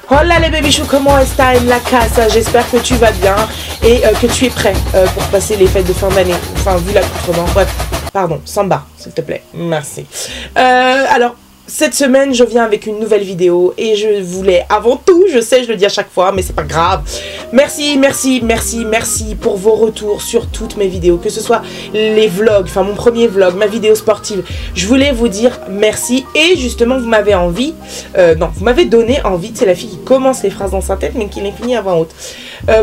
Hola les babychous, comment est-ce la casa? J'espère que tu vas bien et que tu es prêt pour passer les fêtes de fin d'année. Enfin, vu l'accoutrement. Bref, pardon, samba, s'il te plaît. Merci. Alors, cette semaine, je viens avec une nouvelle vidéo et je voulais, avant tout, je sais, je le dis à chaque fois, mais c'est pas grave. Merci pour vos retours sur toutes mes vidéos, que ce soit les vlogs, enfin mon premier vlog, ma vidéo sportive. Je voulais vous dire merci et justement, vous m'avez vous m'avez donné envie, c'est la fille qui commence les phrases dans sa tête mais qui les finit à voix haute.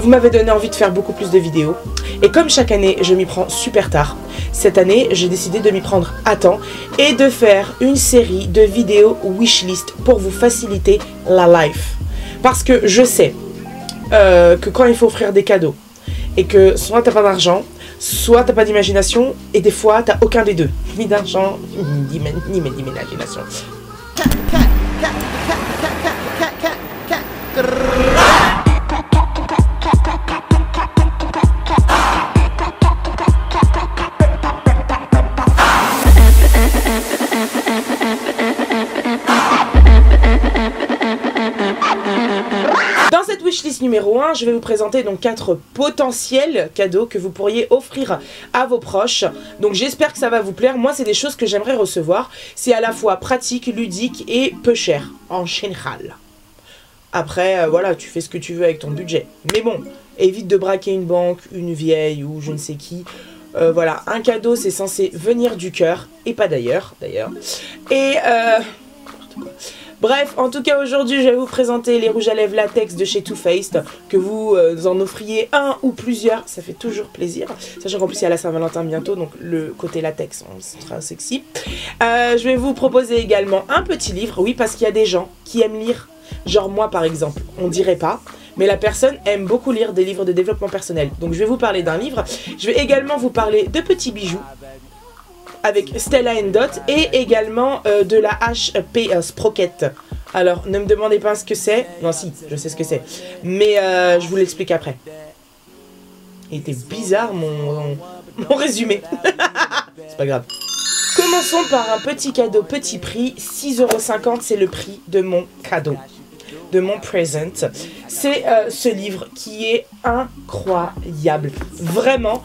Vous m'avez donné envie de faire beaucoup plus de vidéos et comme chaque année, je m'y prends super tard. Cette année, j'ai décidé de m'y prendre à temps et de faire une série de vidéos wishlist pour vous faciliter la life. Parce que je sais que quand il faut offrir des cadeaux et que soit t'as pas d'argent, soit t'as pas d'imagination et des fois t'as aucun des deux. Ni d'argent, ni d'imagination. Dans cette wishlist numéro 1, je vais vous présenter donc 4 potentiels cadeaux que vous pourriez offrir à vos proches. Donc j'espère que ça va vous plaire. Moi, c'est des choses que j'aimerais recevoir. C'est à la fois pratique, ludique et peu cher, en général. Après, voilà, tu fais ce que tu veux avec ton budget. Mais bon, évite de braquer une banque, une vieille ou je ne sais qui. Voilà, un cadeau, c'est censé venir du cœur et pas d'ailleurs. Et bref, en tout cas aujourd'hui je vais vous présenter les rouges à lèvres latex de chez Too Faced. Que vous en offriez un ou plusieurs, ça fait toujours plaisir. Sachant qu'en plus il y a la Saint-Valentin bientôt, donc le côté latex sera sexy. Je vais vous proposer également un petit livre, oui parce qu'il y a des gens qui aiment lire. Genre moi par exemple, on dirait pas, mais la personne aime beaucoup lire des livres de développement personnel. Donc je vais vous parler d'un livre, je vais également vous parler de petits bijoux avec Stella & Dot et également de la HP Sprocket. Alors ne me demandez pas ce que c'est, non si, je sais ce que c'est, mais je vous l'explique après. Il était bizarre mon résumé, c'est pas grave. Commençons par un petit cadeau, petit prix, 6,50 € c'est le prix de mon cadeau, de mon present. C'est ce livre qui est incroyable. Vraiment,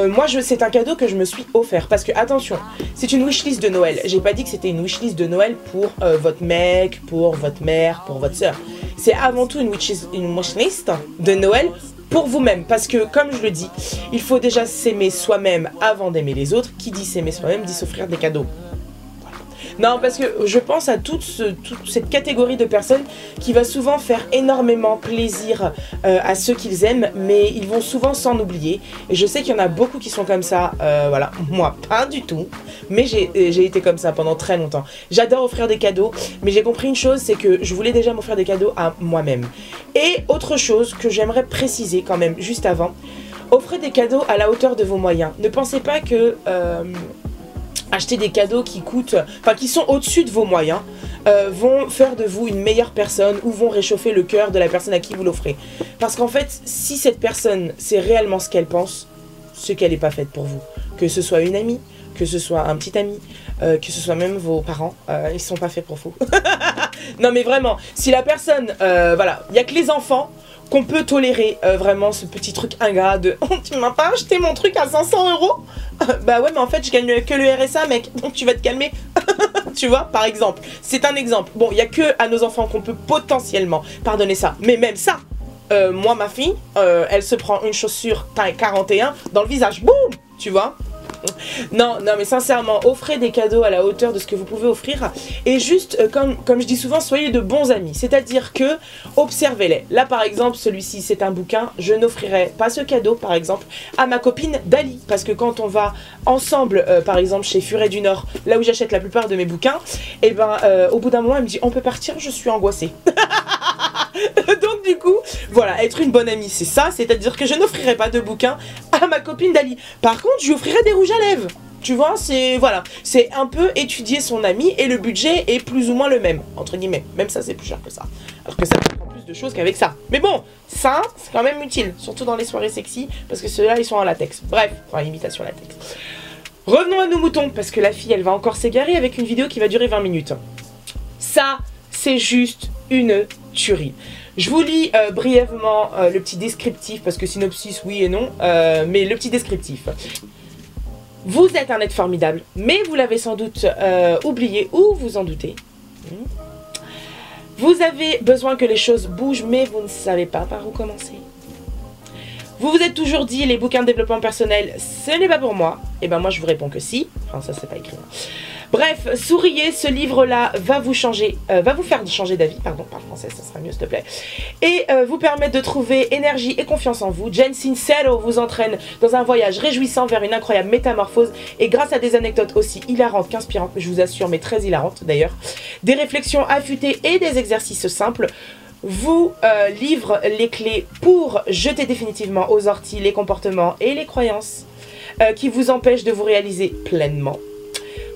moi c'est un cadeau que je me suis offert. Parce que, attention, c'est une wishlist de Noël. J'ai pas dit que c'était une wishlist de Noël pour votre mec, pour votre mère, pour votre soeur. C'est avant tout une wishlist de Noël pour vous-même. Parce que, comme je le dis, il faut déjà s'aimer soi-même avant d'aimer les autres. Qui dit s'aimer soi-même dit s'offrir des cadeaux. Non, parce que je pense à toute cette catégorie de personnes qui va souvent faire énormément plaisir à ceux qu'ils aiment, mais ils vont souvent s'en oublier. Et je sais qu'il y en a beaucoup qui sont comme ça, voilà, moi pas du tout, mais j'ai été comme ça pendant très longtemps. J'adore offrir des cadeaux, mais j'ai compris une chose, c'est que je voulais déjà m'offrir des cadeaux à moi-même. Et autre chose que j'aimerais préciser quand même, juste avant, offrez des cadeaux à la hauteur de vos moyens. Ne pensez pas que... acheter des cadeaux qui coûtent, enfin qui sont au-dessus de vos moyens, vont faire de vous une meilleure personne ou vont réchauffer le cœur de la personne à qui vous l'offrez. Parce qu'en fait, si cette personne sait réellement ce qu'elle pense, c'est qu'elle n'est pas faite pour vous. Que ce soit une amie, que ce soit un petit ami, que ce soit même vos parents, ils sont pas faits pour vous. Non mais vraiment, si la personne, voilà, il n'y a que les enfants qu'on peut tolérer vraiment ce petit truc ingrat de oh, tu m'as pas acheté mon truc à 500 €. Bah ouais mais en fait je gagne que le RSA mec, donc tu vas te calmer. Tu vois, par exemple, c'est un exemple. Bon, il n'y a que à nos enfants qu'on peut potentiellement pardonner ça, mais même ça, moi ma fille, elle se prend une chaussure taille 41 dans le visage, boum, tu vois. Non, mais sincèrement, offrez des cadeaux à la hauteur de ce que vous pouvez offrir. Et juste, comme je dis souvent, soyez de bons amis. C'est-à-dire que, observez-les. Là, par exemple, celui-ci, c'est un bouquin. Je n'offrirai pas ce cadeau, par exemple, à ma copine Dali. Parce que quand on va ensemble, par exemple, chez Furet du Nord, là où j'achète la plupart de mes bouquins, et ben, au bout d'un moment, elle me dit, on peut partir, je suis angoissée. Donc du coup, voilà, être une bonne amie, c'est ça. C'est-à-dire que je n'offrirai pas de bouquin à ma copine Dali. Par contre, je lui offrirai des rouges à lèvres. Tu vois, c'est voilà, c'est un peu étudier son ami et le budget est plus ou moins le même, entre guillemets. Même ça, c'est plus cher que ça. Alors que ça prend plus de choses qu'avec ça. Mais bon, ça, c'est quand même utile, surtout dans les soirées sexy, parce que ceux-là, ils sont en latex. Bref, enfin, imitation latex. Revenons à nos moutons, parce que la fille, elle va encore s'égarer avec une vidéo qui va durer 20 minutes. Ça, c'est juste une tuerie. Je vous lis brièvement le petit descriptif, parce que synopsis oui et non, mais le petit descriptif. Vous êtes un être formidable, mais vous l'avez sans doute oublié ou vous en doutez. Vous avez besoin que les choses bougent, mais vous ne savez pas par où commencer. Vous vous êtes toujours dit, les bouquins de développement personnel, ce n'est pas pour moi. Et ben moi je vous réponds que si. Enfin ça c'est pas écrit. Bref, souriez, ce livre-là va vous faire changer d'avis, pardon, par français, ça sera mieux s'il te plaît, et vous permettre de trouver énergie et confiance en vous. Jen Sincero vous entraîne dans un voyage réjouissant vers une incroyable métamorphose, et grâce à des anecdotes aussi hilarantes qu'inspirantes, je vous assure, mais très hilarantes d'ailleurs, des réflexions affûtées et des exercices simples, vous livre les clés pour jeter définitivement aux orties les comportements et les croyances qui vous empêchent de vous réaliser pleinement.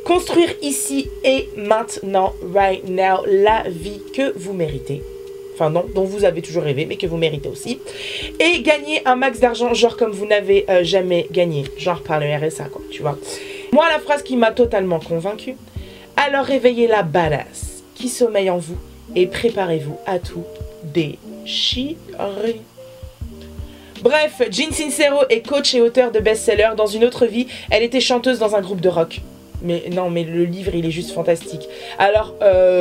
Construire ici et maintenant, right now, la vie que vous méritez. Enfin non, dont vous avez toujours rêvé, mais que vous méritez aussi. Et gagner un max d'argent, genre comme vous n'avez jamais gagné. Genre par le RSA, quoi, tu vois. Moi, la phrase qui m'a totalement convaincue. Alors réveillez la badass qui sommeille en vous et préparez-vous à tout déchirer. Bref, Jen Sincero est coach et auteur de best-seller. Dans une autre vie, elle était chanteuse dans un groupe de rock. Mais non, mais le livre, il est juste fantastique. Alors,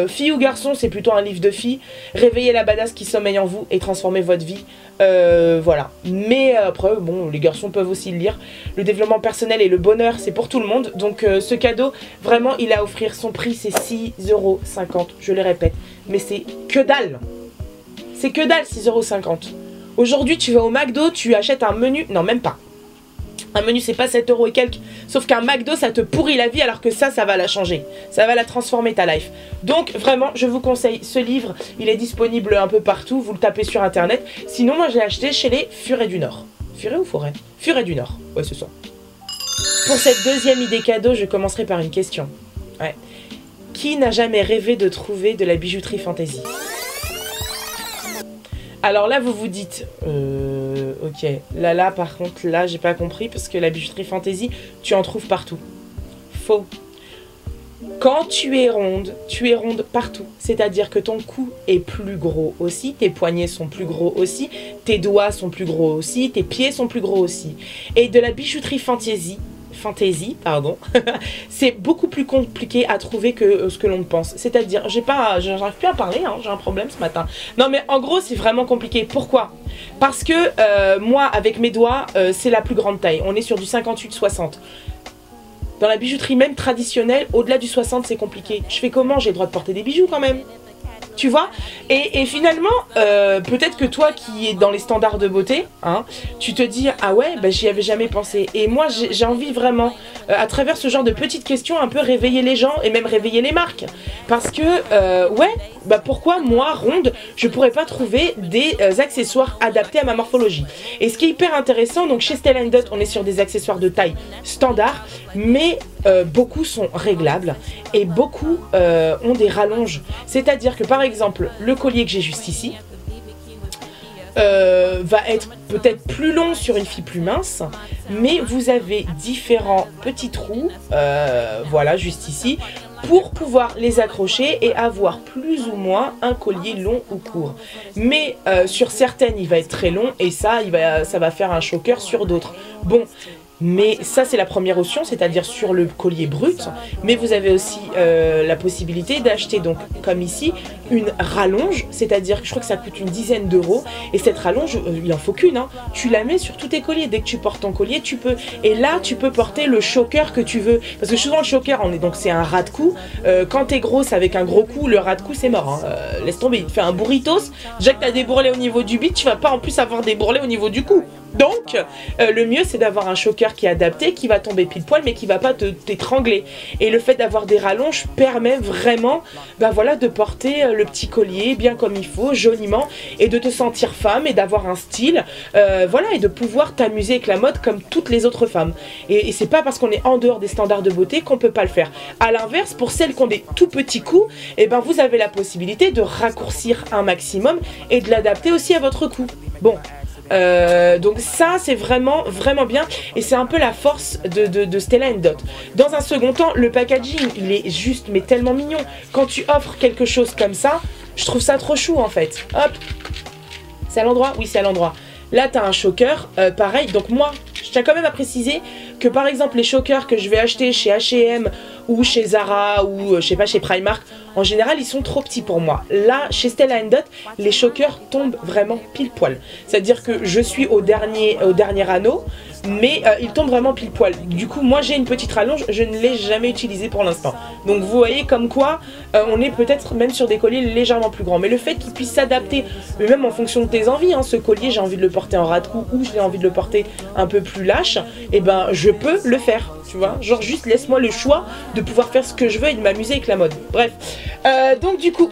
fille ou garçon, c'est plutôt un livre de filles. Réveillez la badass qui sommeille en vous et transformez votre vie. Voilà. Mais après, bon, les garçons peuvent aussi le lire. Le développement personnel et le bonheur, c'est pour tout le monde. Donc, ce cadeau, vraiment, il a à offrir. Son prix, c'est 6,50 €. Je le répète. Mais c'est que dalle. C'est que dalle, 6,50 €. Aujourd'hui, tu vas au McDo, tu achètes un menu. Non, même pas. Un menu, c'est pas 7 € et quelques. Sauf qu'un McDo, ça te pourrit la vie, alors que ça va la changer. Ça va la transformer, ta life. Donc, vraiment, je vous conseille ce livre. Il est disponible un peu partout. Vous le tapez sur Internet. Sinon, moi, je l'ai acheté chez les Furets du Nord. Furet ou Forêt? Furets du Nord. Ouais, c'est ça. Pour cette deuxième idée cadeau, je commencerai par une question. Ouais. Qui n'a jamais rêvé de trouver de la bijouterie fantasy? Alors là, vous vous dites, ok, là, par contre, là, j'ai pas compris, parce que la bijouterie fantasy, tu en trouves partout. Faux. Quand tu es ronde partout. C'est-à-dire que ton cou est plus gros aussi, tes poignets sont plus gros aussi, tes doigts sont plus gros aussi, tes pieds sont plus gros aussi. Et de la bijouterie fantasy, pardon, c'est beaucoup plus compliqué à trouver que ce que l'on pense. C'est-à-dire, j'arrive plus à parler, hein, j'ai un problème ce matin. Non mais en gros c'est vraiment compliqué. Pourquoi? Parce que moi avec mes doigts c'est la plus grande taille. On est sur du 58-60. Dans la bijouterie même traditionnelle, au-delà du 60 c'est compliqué. Je fais comment? J'ai le droit de porter des bijoux quand même. Tu vois, et finalement, peut-être que toi qui es dans les standards de beauté, hein, tu te dis, ah ouais, bah, j'y avais jamais pensé. Et moi, j'ai envie vraiment, à travers ce genre de petites questions, un peu réveiller les gens et même réveiller les marques. Parce que, ouais, bah pourquoi moi, ronde, je pourrais pas trouver des accessoires adaptés à ma morphologie. Et ce qui est hyper intéressant, donc chez Stella & Dot, on est sur des accessoires de taille standard, mais beaucoup sont réglables et beaucoup ont des rallonges. C'est-à-dire que par exemple, le collier que j'ai juste ici va être peut-être plus long sur une fille plus mince, mais vous avez différents petits trous, voilà, juste ici, pour pouvoir les accrocher et avoir plus ou moins un collier long ou court. Mais sur certaines, il va être très long et ça va faire un choker sur d'autres. Bon. Mais ça c'est la première option, c'est-à-dire sur le collier brut, mais vous avez aussi la possibilité d'acheter donc comme ici une rallonge, c'est-à-dire que je crois que ça coûte une dizaine d'euros, et cette rallonge, il en faut qu'une, hein. Tu la mets sur tous tes colliers, dès que tu portes ton collier tu peux, et là tu peux porter le choker que tu veux, parce que souvent le choker donc c'est un ras de cou, quand t'es grosse avec un gros cou, le ras de cou c'est mort, hein. Laisse tomber, il te fait un burritos, déjà que t'as des bourrelets au niveau du bit, tu vas pas en plus avoir des bourrelets au niveau du cou. Donc, le mieux c'est d'avoir un choker qui est adapté, qui va tomber pile poil, mais qui va pas t'étrangler. Et le fait d'avoir des rallonges permet vraiment, bah voilà, de porter le petit collier bien comme il faut, joliment, et de te sentir femme et d'avoir un style, voilà, et de pouvoir t'amuser avec la mode comme toutes les autres femmes. Et c'est pas parce qu'on est en dehors des standards de beauté qu'on peut pas le faire. À l'inverse, pour celles qui ont des tout petits coups, et ben vous avez la possibilité de raccourcir un maximum et de l'adapter aussi à votre cou. Bon. Donc ça c'est vraiment bien, et c'est un peu la force de Stella & Dot. Dans un second temps, le packaging il est juste mais tellement mignon. Quand tu offres quelque chose comme ça, Je trouve ça trop chou en fait. Hop. C'est à l'endroit? Oui, c'est à l'endroit. Là, tu as un choker, pareil. Donc moi, je tiens quand même à préciser que par exemple, les chokers que je vais acheter chez H&M ou chez Zara ou je sais pas, chez Primark, en général, ils sont trop petits pour moi. Là, chez Stella & Dot, les chokers tombent vraiment pile poil. C'est-à-dire que je suis au dernier anneau, mais il tombe vraiment pile poil. Du coup, moi j'ai une petite rallonge, je ne l'ai jamais utilisée pour l'instant. Donc vous voyez comme quoi on est peut-être même sur des colliers légèrement plus grands. Mais le fait qu'il puisse s'adapter, même en fonction de tes envies, hein, ce collier j'ai envie de le porter en ras de cou ou j'ai envie de le porter un peu plus lâche, et ben je peux le faire, tu vois. Genre juste laisse-moi le choix de pouvoir faire ce que je veux et de m'amuser avec la mode. Bref, donc du coup...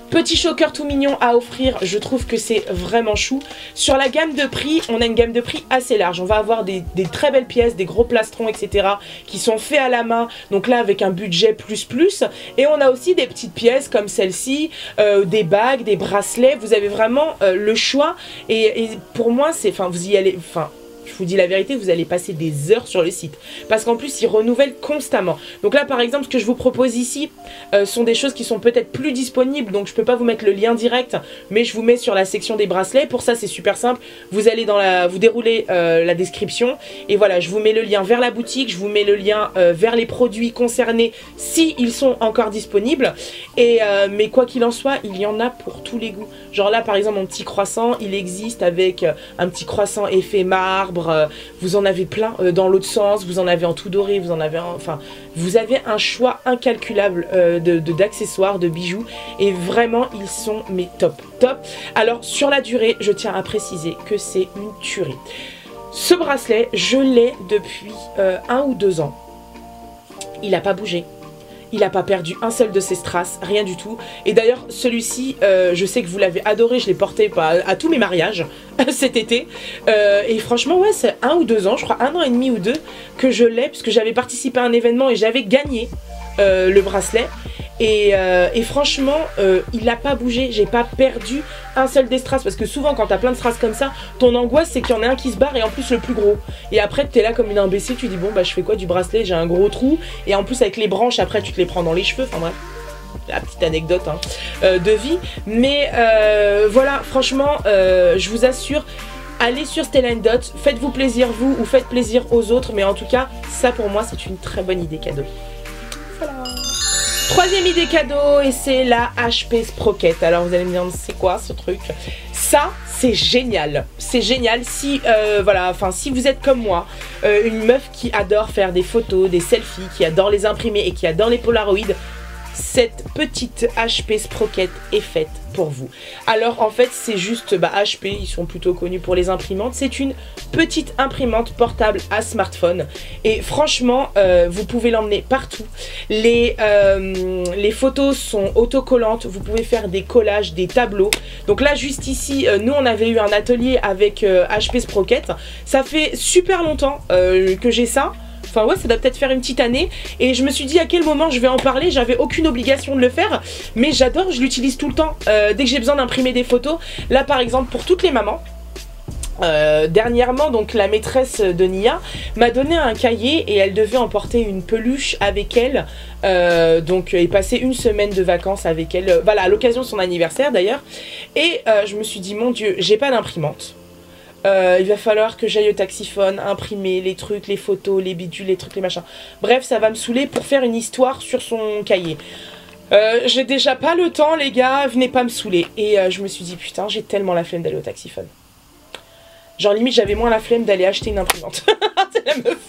Petit choker tout mignon à offrir, je trouve que c'est vraiment chou. Sur la gamme de prix, on a une gamme de prix assez large. On va avoir des très belles pièces, des gros plastrons, etc. qui sont faits à la main. Donc là, avec un budget plus. Et on a aussi des petites pièces comme celle-ci, des bagues, des bracelets. Vous avez vraiment le choix. Et pour moi, c'est, enfin, vous y allez, enfin... Je vous dis la vérité, vous allez passer des heures sur le site. Parce qu'en plus, ils renouvellent constamment. Donc là, par exemple, ce que je vous propose ici sont des choses qui sont peut-être plus disponibles. Donc je ne peux pas vous mettre le lien direct, mais je vous mets sur la section des bracelets. Pour ça, c'est super simple. Vous allez vous déroulez la description. Et voilà, je vous mets le lien vers la boutique. Je vous mets le lien vers les produits concernés si ils sont encore disponibles. Mais quoi qu'il en soit, il y en a pour tous les goûts. Genre là, par exemple, mon petit croissant, il existe avec un petit croissant effet marbre. Vous en avez plein dans l'autre sens, vous en avez en tout doré, vous en avez enfin vous avez un choix incalculable d'accessoires, de bijoux et vraiment ils sont mais top. Alors sur la durée, je tiens à préciser que c'est une tuerie. Ce bracelet, je l'ai depuis 1 ou 2 ans. Il n'a pas bougé. Il n'a pas perdu un seul de ses strass, rien du tout. Et d'ailleurs, celui-ci, je sais que vous l'avez adoré, je l'ai porté à tous mes mariages cet été. Et franchement, ouais, c'est 1 ou 2 ans, je crois 1 an et demi ou 2 que je l'ai, puisque j'avais participé à un événement et j'avais gagné le bracelet. Et franchement, il n'a pas bougé, j'ai pas perdu un seul des strass. Parce que souvent, quand t'as plein de strass comme ça, ton angoisse, c'est qu'il y en a un qui se barre et en plus le plus gros. Et après, t'es là comme une imbécile, tu dis bon, bah je fais quoi du bracelet? J'ai un gros trou. Et en plus, avec les branches, après, tu te les prends dans les cheveux. Enfin bref, la petite anecdote hein, de vie. Mais voilà, franchement, je vous assure. Allez sur Stella & Dot, faites-vous plaisir vous ou faites plaisir aux autres. Mais en tout cas, ça pour moi, c'est une très bonne idée cadeau. Voilà. Troisième idée cadeau, et c'est la HP Sprocket. Alors vous allez me dire, c'est quoi ce truc? Ça, c'est génial. C'est génial si, voilà, enfin, si vous êtes comme moi, une meuf qui adore faire des photos, des selfies, qui adore les imprimer et qui adore les Polaroids, cette petite HP Sprocket est faite pour vous. Alors en fait c'est juste HP, ils sont plutôt connus pour les imprimantes. C'est une petite imprimante portable à smartphone et franchement vous pouvez l'emmener partout. Les photos sont autocollantes, vous pouvez faire des collages, des tableaux. Donc là juste ici, nous on avait eu un atelier avec HP Sprocket. Ça fait super longtemps que j'ai ça. Enfin ouais, ça doit peut-être faire une petite année. Et je me suis dit à quel moment je vais en parler. J'avais aucune obligation de le faire. Mais j'adore, je l'utilise tout le temps. Dès que j'ai besoin d'imprimer des photos. Là par exemple pour toutes les mamans. Dernièrement donc la maîtresse de Nia m'a donné un cahier et elle devait emporter une peluche avec elle donc et passer une semaine de vacances avec elle, voilà, à l'occasion de son anniversaire d'ailleurs. Et je me suis dit mon Dieu, j'ai pas d'imprimante. Il va falloir que j'aille au taxiphone, imprimer les trucs, les photos, les bidules, les trucs, les machins. Bref, ça va me saouler pour faire une histoire sur son cahier. J'ai déjà pas le temps, les gars, venez pas me saouler. Et je me suis dit, putain, j'ai tellement la flemme d'aller au taxiphone. Genre, limite, j'avais moins la flemme d'aller acheter une imprimante. C'est la meuf.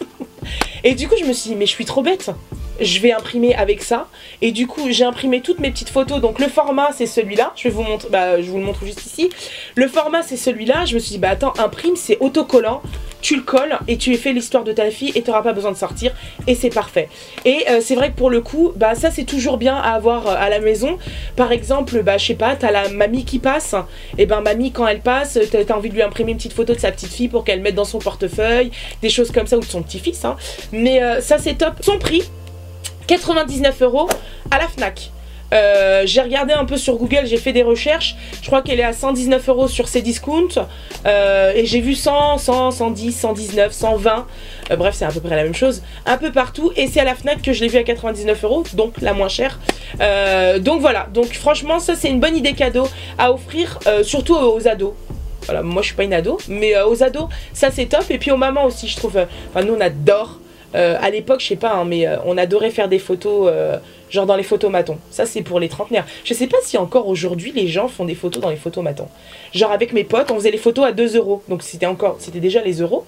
Et du coup, je me suis dit, mais je suis trop bête. Je vais imprimer avec ça. Et du coup, j'ai imprimé toutes mes petites photos. Donc, le format, c'est celui-là. Je vais vous montrer, je vous le montre juste ici. Le format, c'est celui-là. Je me suis dit, attends, imprime, c'est autocollant. Tu le colles et tu fais l'histoire de ta fille et tu n'auras pas besoin de sortir. Et c'est parfait. Et c'est vrai que pour le coup, ça, c'est toujours bien à avoir à la maison. Par exemple, je sais pas, t'as la mamie qui passe. Et mamie, quand elle passe, t'as envie de lui imprimer une petite photo de sa petite fille pour qu'elle mette dans son portefeuille. Des choses comme ça, ou de son petit-fils. Hein. Mais ça, c'est top. Son prix, 99 € à la Fnac. J'ai regardé un peu sur Google, j'ai fait des recherches. Je crois qu'elle est à 119 € sur Cdiscount. Et j'ai vu 100, 100, 110, 119, 120. Bref, c'est à peu près la même chose. Un peu partout. Et c'est à la Fnac que je l'ai vu à 99 €, donc la moins chère. Donc voilà. Donc franchement, ça c'est une bonne idée cadeau à offrir, surtout aux ados. Voilà, moi je suis pas une ado, mais aux ados, ça c'est top. Et puis aux mamans aussi, je trouve. Enfin, nous on adore. À l'époque, je sais pas, hein, mais on adorait faire des photos, genre dans les photomatons. Ça, c'est pour les trentenaires. Je sais pas si encore aujourd'hui les gens font des photos dans les photomatons. Genre avec mes potes, on faisait les photos à 2 €. Donc c'était déjà les euros.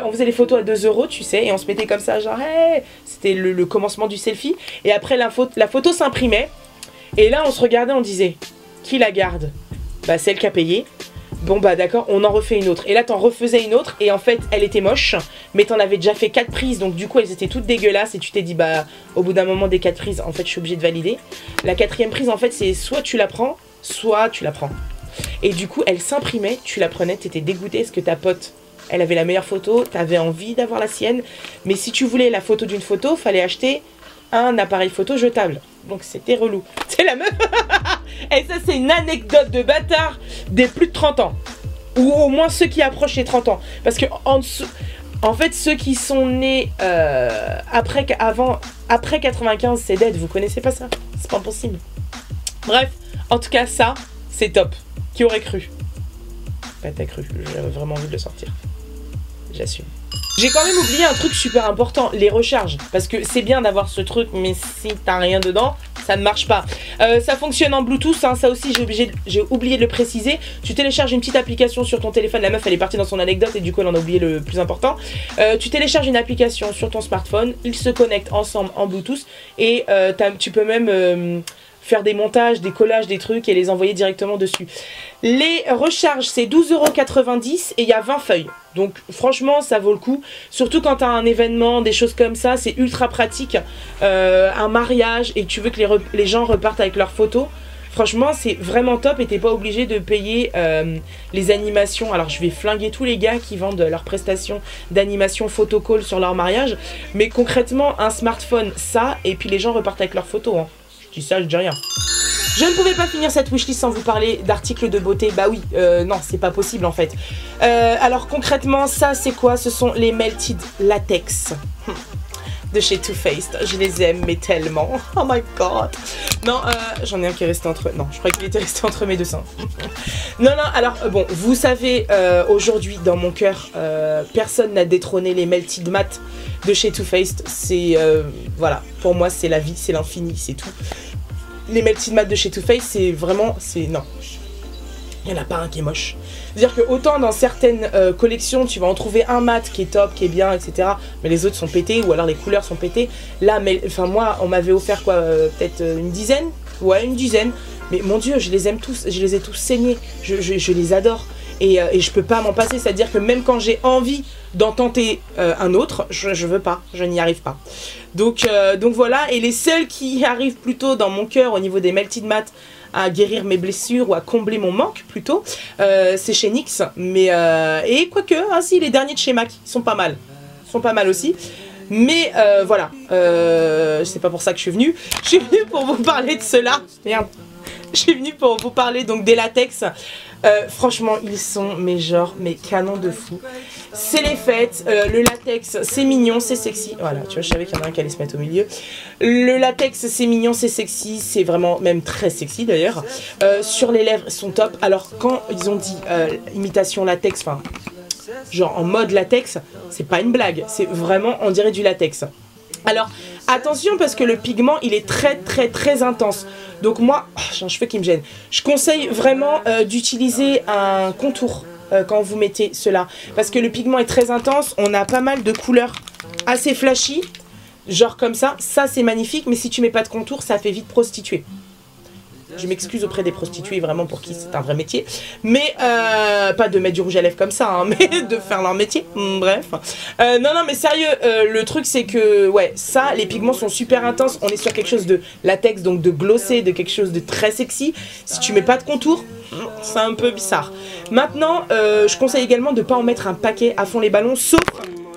On faisait les photos à 2 €, tu sais, et on se mettait comme ça, genre, hey, c'était le commencement du selfie. Et après, la photo s'imprimait. Et là, on se regardait, on disait, qui la garde? Bah, celle qui a payé. Bon bah d'accord, on en refait une autre. Et là t'en refaisais une autre et en fait elle était moche, mais t'en avais déjà fait 4 prises, donc du coup elles étaient toutes dégueulasses et tu t'es dit bah au bout d'un moment des 4 prises, en fait je suis obligée de valider. La 4e prise en fait c'est soit tu la prends, soit tu la prends. Et du coup elle s'imprimait, tu la prenais, t'étais dégoûtée parce que ta pote elle avait la meilleure photo, t'avais envie d'avoir la sienne, mais si tu voulais la photo d'une photo, fallait acheter un appareil photo jetable. Donc c'était relou. C'est la meuf. Et ça c'est une anecdote de bâtard des plus de 30 ans. Ou au moins ceux qui approchent les 30 ans. Parce que en dessous, en fait ceux qui sont nés après 95 c'est dead. Vous connaissez pas ça? C'est pas possible. Bref, en tout cas ça c'est top. Qui aurait cru? Bah t'as cru, j'avais vraiment envie de le sortir. J'assume. J'ai quand même oublié un truc super important, les recharges. Parce que c'est bien d'avoir ce truc, mais si t'as rien dedans, ça ne marche pas. Ça fonctionne en Bluetooth, hein, ça aussi j'ai oublié de le préciser. Tu télécharges une petite application sur ton téléphone. La meuf elle est partie dans son anecdote et du coup elle en a oublié le plus important. Tu télécharges une application sur ton smartphone, ils se connectent ensemble en Bluetooth et tu peux même faire des montages, des collages, des trucs et les envoyer directement dessus. Les recharges c'est 12,90 € et il y a 20 feuilles. Donc franchement ça vaut le coup. Surtout quand tu as un événement, des choses comme ça, c'est ultra pratique. Un mariage et tu veux que les gens repartent avec leurs photos. Franchement c'est vraiment top et t'es pas obligé de payer les animations. Alors je vais flinguer tous les gars qui vendent leurs prestations d'animation photocall sur leur mariage. Mais concrètement un smartphone ça et puis les gens repartent avec leurs photos. Hein. Je dis ça, je dis rien. Je ne pouvais pas finir cette wishlist sans vous parler d'articles de beauté. Bah oui, non, c'est pas possible en fait. Alors concrètement, ça c'est quoi? Ce sont les Melted Latex de chez Too Faced. Je les aime, mais tellement. Oh my god. Non, j'en ai un qui est resté entre... Non, je croyais qu'il était resté entre mes deux seins. Non, non, alors, bon, vous savez, aujourd'hui, dans mon cœur, personne n'a détrôné les Melted Matte de chez Too Faced. C'est, voilà, pour moi, c'est la vie, c'est l'infini, c'est tout. Les Melted Matte de chez Too Faced, c'est vraiment... c'est... non. Il n'y en a pas un qui est moche. C'est-à-dire que autant dans certaines collections, tu vas en trouver un mat qui est top, qui est bien, etc. Mais les autres sont pétés, ou alors les couleurs sont pétées. Là, enfin moi, on m'avait offert quoi, peut-être une dizaine? Ouais, une dizaine. Mais mon Dieu, je les aime tous, je les ai tous saignés. Je les adore. Et je peux pas m'en passer. C'est-à-dire que même quand j'ai envie d'en tenter un autre, je veux pas, je n'y arrive pas. Donc voilà, et les seuls qui arrivent plutôt dans mon cœur au niveau des Melted Matte à guérir mes blessures ou à combler mon manque plutôt, c'est chez NYX. Mais et quoique, hein, si les derniers de chez MAC sont pas mal, aussi. Mais voilà, c'est pas pour ça que je suis venue. Je suis venue pour vous parler de cela. Merde. Je suis venue pour vous parler donc des latex. Franchement, ils sont mes canons de fou. C'est les fêtes, le latex c'est mignon, c'est sexy. Voilà, tu vois, je savais qu'il y en a un qui allait se mettre au milieu. Le latex c'est mignon, c'est sexy, c'est vraiment même très sexy d'ailleurs. Sur les lèvres, ils sont top. Alors quand ils ont dit imitation latex, enfin genre en mode latex, c'est pas une blague, c'est vraiment, on dirait du latex. Alors attention parce que le pigment il est très intense. Donc moi, oh, j'ai un cheveu qui me gêne. Je conseille vraiment d'utiliser un contour quand vous mettez cela. Parce que le pigment est très intense, on a pas mal de couleurs assez flashy. Genre comme ça, ça c'est magnifique, mais si tu mets pas de contour, ça fait vite prostituée. Je m'excuse auprès des prostituées, vraiment pour qui c'est un vrai métier. Mais, pas de mettre du rouge à lèvres comme ça, hein, mais de faire leur métier. Bref. Non, mais sérieux, le truc c'est que, ouais, ça, les pigments sont super intenses. On est sur quelque chose de latex, donc de glossé, de quelque chose de très sexy. Si tu mets pas de contour, c'est un peu bizarre. Maintenant, je conseille également de ne pas en mettre un paquet à fond les ballons,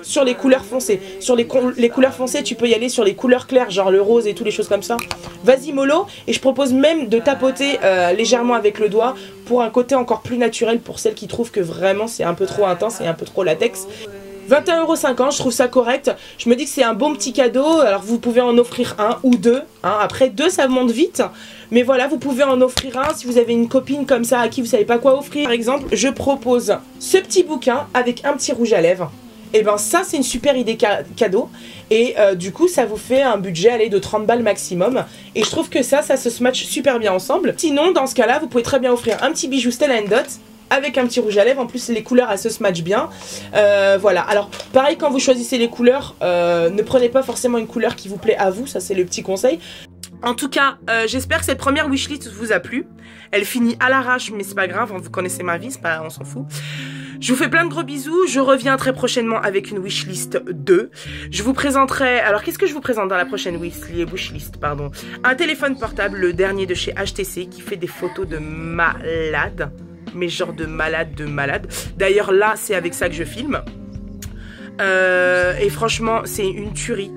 sur les couleurs foncées. Sur les couleurs foncées, tu peux y aller sur les couleurs claires, genre le rose et toutes les choses comme ça. Vas-y mollo, et je propose même de tapoter légèrement avec le doigt pour un côté encore plus naturel pour celles qui trouvent que vraiment c'est un peu trop intense et un peu trop latex. 21,50 €, je trouve ça correct. Je me dis que c'est un bon petit cadeau. Alors vous pouvez en offrir un ou deux. Hein. Après 2 ça monte vite. Mais voilà, vous pouvez en offrir un si vous avez une copine comme ça à qui vous savez pas quoi offrir. Par exemple, je propose ce petit bouquin avec un petit rouge à lèvres. Et ben ça c'est une super idée cadeau. Et du coup ça vous fait un budget allez, de 30 balles maximum. Et je trouve que ça se match super bien ensemble. Sinon dans ce cas là vous pouvez très bien offrir un petit bijou Stella & Dot avec un petit rouge à lèvres. En plus les couleurs elles se matchent bien. Voilà, alors pareil quand vous choisissez les couleurs, ne prenez pas forcément une couleur qui vous plaît à vous. Ça c'est le petit conseil. En tout cas, j'espère que cette première wishlist vous a plu. Elle finit à l'arrache, mais c'est pas grave, vous connaissez ma vie, pas, on s'en fout. Je vous fais plein de gros bisous, je reviens très prochainement avec une wishlist 2. Je vous présenterai, alors qu'est-ce que je vous présente dans la prochaine wishlist, pardon. Un téléphone portable, le dernier de chez HTC, qui fait des photos de malade, mais genre de malade. D'ailleurs là, c'est avec ça que je filme. Et franchement, c'est une tuerie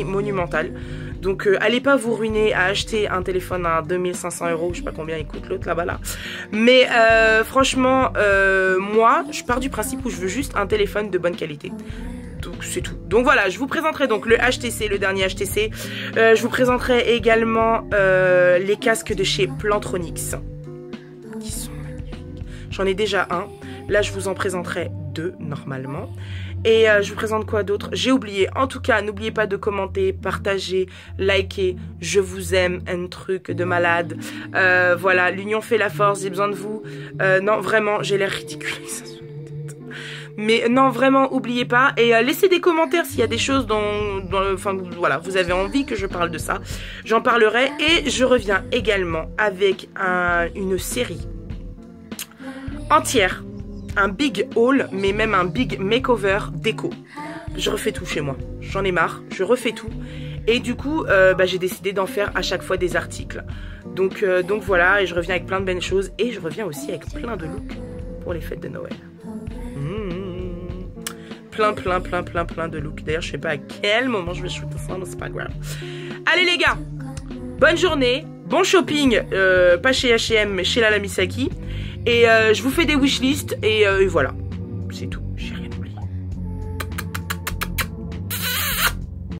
monumentale. Donc allez pas vous ruiner à acheter un téléphone à 2500 €, je sais pas combien il coûte l'autre là-bas là. Mais franchement, moi je pars du principe où je veux juste un téléphone de bonne qualité. Donc c'est tout. Donc voilà, je vous présenterai donc le HTC, le dernier HTC. Je vous présenterai également les casques de chez Plantronics. Qui sont magnifiques. J'en ai déjà un. Là je vous en présenterai 2 normalement. Et je vous présente quoi d'autre? J'ai oublié. En tout cas, n'oubliez pas de commenter, partager, liker. Je vous aime, un truc de malade. Voilà, l'union fait la force, j'ai besoin de vous. Non, vraiment, j'ai l'air ridicule. Mais non, vraiment, oubliez pas. Et laissez des commentaires s'il y a des choses enfin, voilà, vous avez envie que je parle de ça. J'en parlerai. Et je reviens également avec une série entière. Un big haul, mais même un big makeover déco. Je refais tout chez moi. J'en ai marre, je refais tout. Et du coup, j'ai décidé d'en faire à chaque fois des articles. Donc voilà, et je reviens avec plein de belles choses. Et je reviens aussi avec plein de looks pour les fêtes de Noël. Plein de looks. D'ailleurs, je sais pas à quel moment je vais shooter ça, mais c'est pas grave. Allez les gars, bonne journée, bon shopping, pas chez H&M, mais chez Lala Misaki. Et je vous fais des wishlists et voilà, c'est tout, chérie.